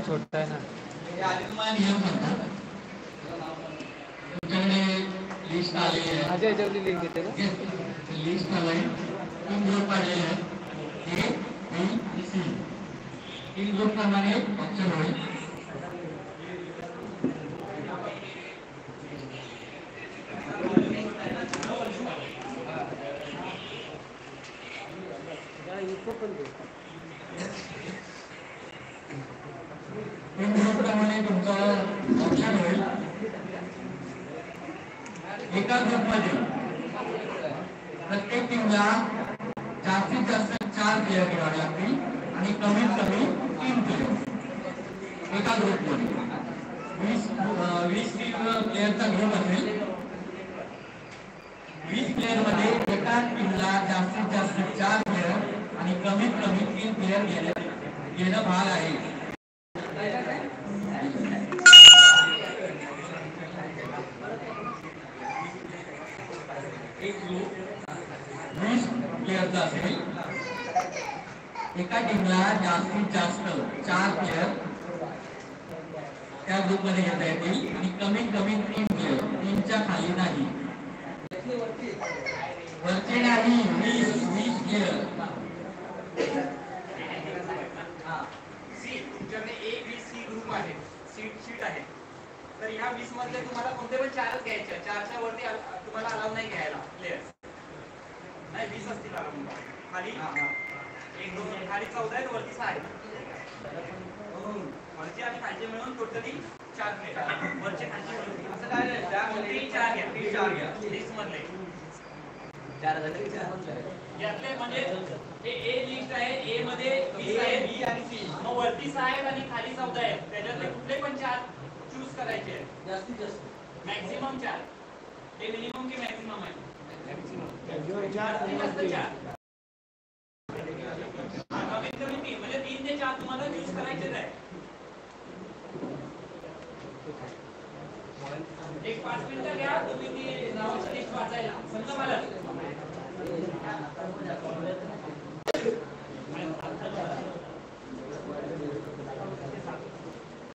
छोटा है ना लिस्ट आली आहे माझ्या याच्यावरती लिंक येते ना लिस्ट आलाय 3 ग्रुप आलेले आहेत ए बी सी 3 ग्रुप प्रमाणे ऑप्शन होईल तुमचा ऑप्शन होईल एका ग्रुपमध्ये प्रत्येक टीमला जास्तीत जास्त 4 प्लेयर खेळावे लागतील आणि कमीत कमी 3 प्लेयर एका ग्रुपमध्ये 20 प्लेयरचा ग्रुप असेल 20 प्लेयर मध्ये एका टीमला जास्तीत जास्त 4 प्लेयर आणि कमीत कमी 3 प्लेयर घेणं भाग आहे एक ग्रुप 20 प्लेयरचा असेल एका टीमला जास्तीत जास्त 4 प्लेयर त्या ग्रुपमध्ये घेता येतील आणि कमीत कमी 3 प्लेयर 3च्या खाली नाही वरचे नाही 20 प्लेयर तुमच्याकडे ए बी सी ग्रुप आहे शीट आहे तर ह्या 20 मधले तुम्हाला कोणते पण 4च घ्यायचे 4च्या वरती तुम्हाला अलाउ नाही घ्यायला प्लेयर्स नाही 20 असतील अलाउ खाली 1 2 खाली 14 आहे वरती 6 आहे वरचे आणि खालचे मिळून टोटली 4 प्लेयर वरचे खालचे असं काय नाही त्यामध्ये 4 घ्या लिस्ट मधले 4 झाले यातले म्हणजे हे ए लिस्ट आहे ए मध्ये 20 आहे बी आणि सी मग वरती 6 आहेत आणि खाली 14 आहेत त्याच्यातले कुठले पण 4 चूज करायचे आहेत जास्तीत जास्त मॅक्सिमम 4 हे मिनिमम की मॅक्सिमम आहे मॅक्सिमम 4 कमीत कमी 3 म्हणजे 3 ते 4 तुम्हाला चूज करायचेच आहे एक 5 मिनिटं घ्या तुम्ही ती नावाची लिस्ट वाचायला समजा मला